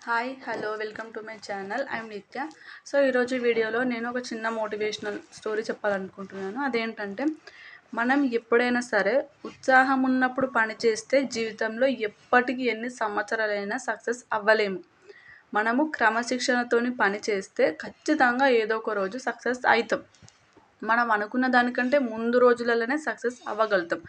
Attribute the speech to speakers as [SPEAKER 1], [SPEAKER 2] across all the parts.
[SPEAKER 1] Hi hello welcome to my channel I'm నిత్య. So ఈరోజు వీడియోలో నేను ఒక చిన్న మోటివేషనల్ స్టోరీ చెప్పాలనుకుంటున్నాను. అదేంటంటే, మనం ఎప్పుడైనా సరే ఉత్సాహం ఉన్నప్పుడు పని చేస్తే జీవితంలో ఎప్పటికీ ఎన్ని సంవత్సరాలైనా సక్సెస్ అవ్వలేము. మనము క్రమశిక్షణతోని పని చేస్తే ఖచ్చితంగా ఏదో ఒక రోజు సక్సెస్ అవుతాం. మనం అనుకున్న దానికంటే ముందు రోజులలోనే సక్సెస్ అవ్వగలుగుతాం.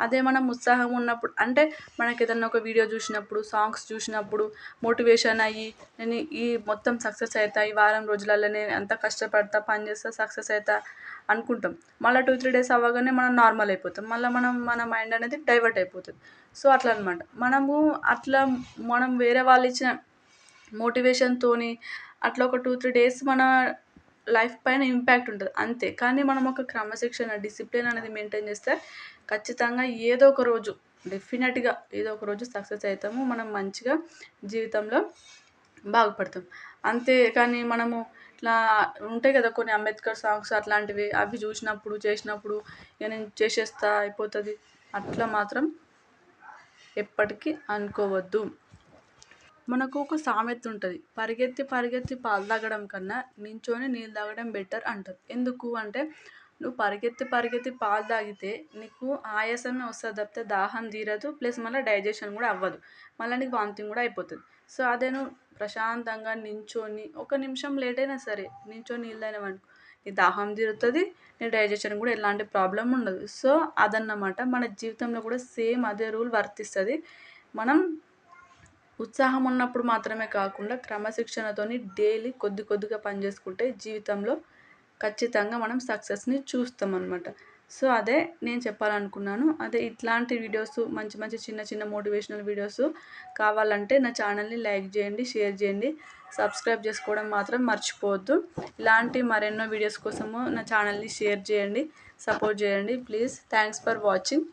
[SPEAKER 1] అదే మనం ఉత్సాహం ఉన్నప్పుడు అంటే మనకి ఏదన్నా ఒక వీడియో చూసినప్పుడు, సాంగ్స్ చూసినప్పుడు మోటివేషన్ అయ్యి నేను ఈ మొత్తం సక్సెస్ అవుతా, ఈ వారం రోజులలోనే అంత కష్టపడతా, పని చేస్తా, సక్సెస్ అవుతా అనుకుంటాం. మళ్ళీ 2-3 డేస్ అవ్వగానే మనం నార్మల్ అయిపోతాం. మళ్ళీ మన మైండ్ అనేది డైవర్ట్ అయిపోతుంది. సో అట్లా అనమాట. మనం వేరే వాళ్ళు ఇచ్చిన మోటివేషన్‌తోని అట్లా ఒక 2-3 డేస్ మన లైఫ్ పైన ఇంపాక్ట్ ఉంటది అంతే. కానీ మనం ఒక క్రమశిక్షణ, డిసిప్లిన్ అనేది మెయింటైన్ చేస్తే ఖచ్చితంగా ఏదో ఒక రోజు డెఫినెట్‌గా ఏదో ఒక రోజు సక్సెస్ అయితాము. మనం మంచిగా జీవితంలో బాగుపడతాం. అంతే కానీ మనము ఇట్లా ఉంటాయి కదా కొన్ని అంబేద్కర్ సాంగ్స్ అట్లాంటివి, అవి చూసినప్పుడు, చేసినప్పుడు ఇక నేను చేసేస్తా అయిపోతది. అట్లా మాత్రం ఎప్పటికీ అనుకోవద్దు. మనకు ఒక సామెత ఉంటది. పరిగెత్తి పరిగెత్తి పాలు తాగడం కన్నా నించొని నీళ్ళు తాగడం బెటర్ అంటారు. ఎందుకు అంటే నువ్వు పరిగెత్తి పరిగెత్తి పాలు తాగితే నీకు ఆయాసమే వస్తది తప్పితే దాహం తీరదు. ప్లస్ మళ్ళీ డైజెషన్ కూడా అవ్వదు. మళ్ళీ నీకు వామిటింగ్ కూడా అయిపోతుంది. సో అదే నువ్వు ప్రశాంతంగా నించొని ఒక నిమిషం లేట్ అయినా సరే నించొని నీళ్ళు తాగినావనుకో నీ దాహం తీరుతుంది. నీ డైజెషన్ కూడా ఎలాంటి ప్రాబ్లం ఉండదు. సో అదన్నమాట. మన జీవితంలో కూడా సేమ్ అదే రూల్ వర్తిస్తుంది. మనం ఉత్సాహం ఉన్నప్పుడు మాత్రమే కాకుండా క్రమశిక్షణతోని డైలీ కొద్ది కొద్దిగా పని చేసుకుంటే జీవితంలో ఖచ్చితంగా మనం సక్సెస్ని చూస్తామన్నమాట. సో అదే నేను చెప్పాలనుకున్నాను. అదే ఇట్లాంటి వీడియోస్ మంచి మంచి చిన్న చిన్న మోటివేషనల్ వీడియోస్ కావాలంటే నా ఛానల్ని లైక్ చేయండి, షేర్ చేయండి, సబ్స్క్రైబ్ చేసుకోవడం మాత్రం మర్చిపోవద్దు. ఇలాంటి మరెన్నో వీడియోస్ కోసము నా ఛానల్ని షేర్ చేయండి, సపోర్ట్ చేయండి ప్లీజ్. Thanks for watching.